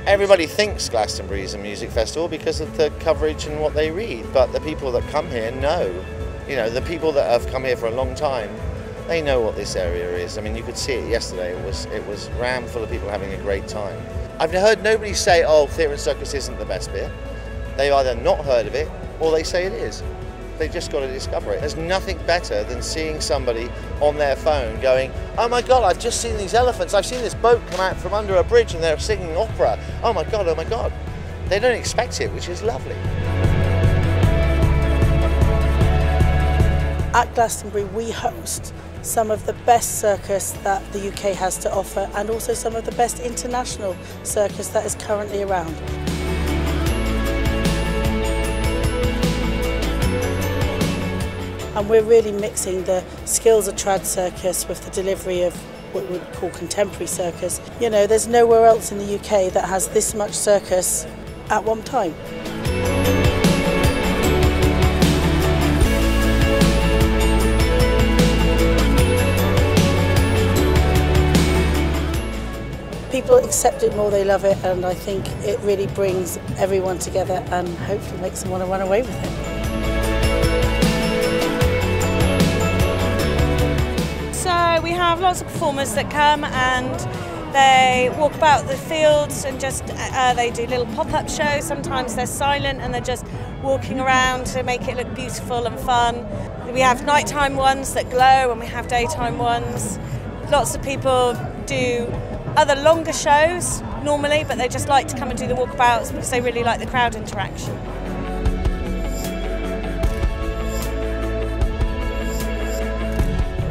Everybody thinks Glastonbury is a music festival because of the coverage and what they read, but the people that come here know. You know, the people that have come here for a long time, they know what this area is. I mean, you could see it yesterday. It was rammed full of people having a great time. I've heard nobody say, oh, theatre and circus isn't the best bit. They've either not heard of it or they say it is. They just got to discover it. There's nothing better than seeing somebody on their phone going, oh my God, I've just seen these elephants. I've seen this boat come out from under a bridge and they're singing opera. Oh my God, oh my God. They don't expect it, which is lovely. At Glastonbury, we host some of the best circus that the UK has to offer, and also some of the best international circus that is currently around. And we're really mixing the skills of trad circus with the delivery of what we would call contemporary circus. You know, there's nowhere else in the UK that has this much circus at one time. People accept it more, they love it, and I think it really brings everyone together and hopefully makes them want to run away with it. So we have lots of performers that come and they walk about the fields and just they do little pop-up shows. Sometimes they're silent and they're just walking around to make it look beautiful and fun. We have nighttime ones that glow and we have daytime ones. Lots of people do other longer shows normally, but they just like to come and do the walkabouts because they really like the crowd interaction.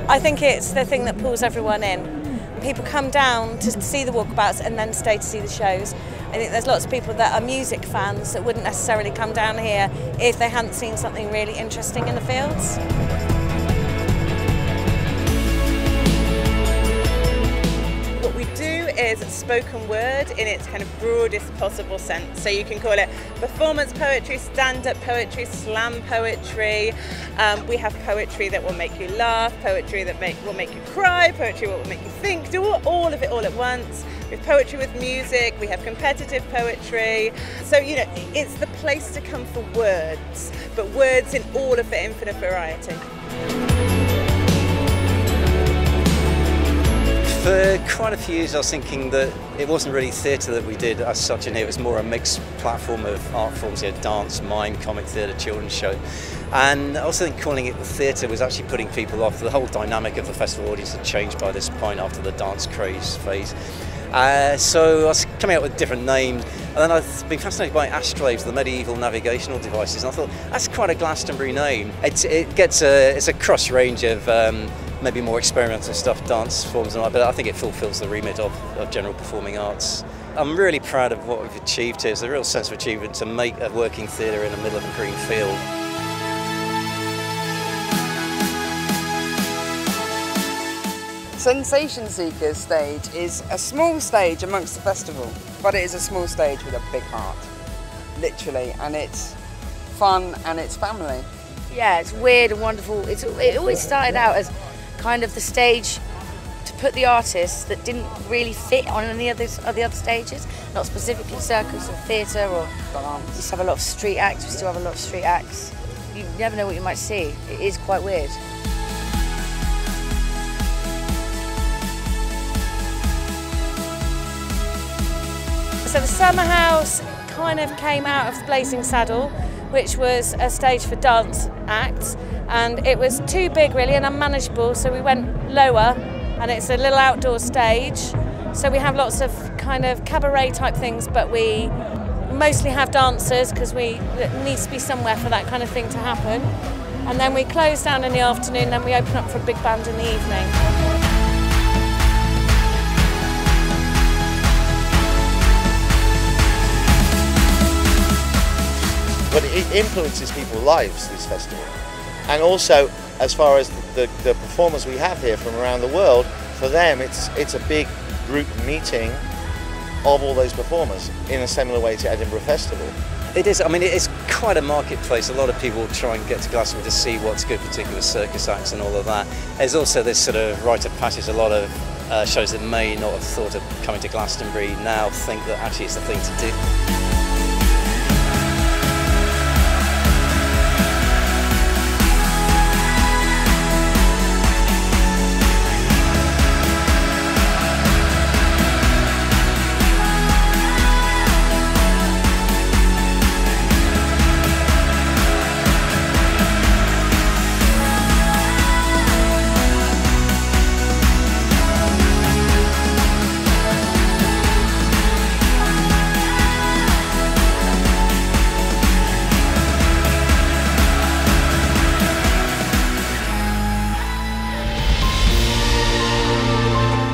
I think it's the thing that pulls everyone in. People come down to see the walkabouts and then stay to see the shows. I think there's lots of people that are music fans that wouldn't necessarily come down here if they hadn't seen something really interesting in the fields. Is spoken word in its kind of broadest possible sense. So you can call it performance poetry, stand-up poetry, slam poetry. We have poetry that will make you laugh, poetry that will make you cry, poetry that will make you think, do all of it all at once. We have poetry with music, we have competitive poetry. So, you know, it's the place to come for words, but words in all of their infinite variety. For quite a few years I was thinking that it wasn't really theatre that we did as such in here, it was more a mixed platform of art forms, you know, dance, mime, comic theatre, children's show. And I also think calling it the theatre was actually putting people off. The whole dynamic of the festival audience had changed by this point after the dance craze phase. So I was coming up with different names, and then I've been fascinated by ashtrays, the medieval navigational devices, and I thought that's quite a Glastonbury name. It's a cross range of maybe more experimental stuff, dance forms and all that, but I think it fulfills the remit of general performing arts. I'm really proud of what we've achieved here. It's a real sense of achievement to make a working theatre in the middle of a green field. Sensation Seekers stage is a small stage amongst the festival, but it is a small stage with a big heart, literally, and it's fun and it's family. Yeah, it's weird and wonderful. It always started out as kind of the stage to put the artists that didn't really fit on any of the other stages, not specifically circus or theatre or dance. We used to have a lot of street acts, we still have a lot of street acts. You never know what you might see. It is quite weird. So the Summer House kind of came out of the Blazing Saddle, which was a stage for dance acts, and it was too big really and unmanageable, so we went lower, and it's a little outdoor stage. So we have lots of kind of cabaret type things, but we mostly have dancers because it needs to be somewhere for that kind of thing to happen. And then we close down in the afternoon, then we open up for a big band in the evening. But it influences people's lives, this festival. And also, as far as the performers we have here from around the world, for them it's a big group meeting of all those performers in a similar way to Edinburgh Festival. It is, I mean, it's quite a marketplace. A lot of people try and get to Glastonbury to see what's good, particularly with circus acts and all of that. There's also this sort of rite of passage, a lot of shows that may not have thought of coming to Glastonbury now think that actually it's the thing to do.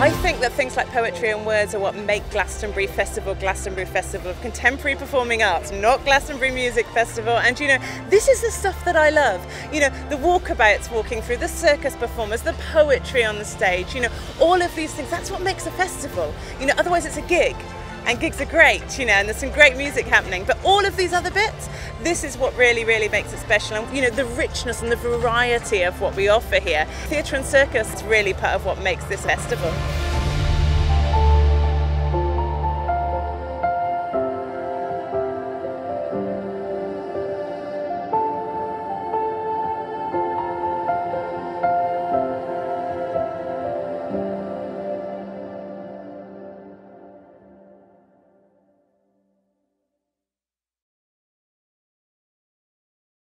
I think that things like poetry and words are what make Glastonbury Festival of contemporary performing arts, not Glastonbury Music Festival. And you know, this is the stuff that I love. You know, the walkabouts walking through, the circus performers, the poetry on the stage, you know, all of these things, that's what makes a festival. You know, otherwise it's a gig. And gigs are great, you know, and there's some great music happening. But all of these other bits, this is what really, really makes it special. And, you know, the richness and the variety of what we offer here. Theatre and circus is really part of what makes this festival.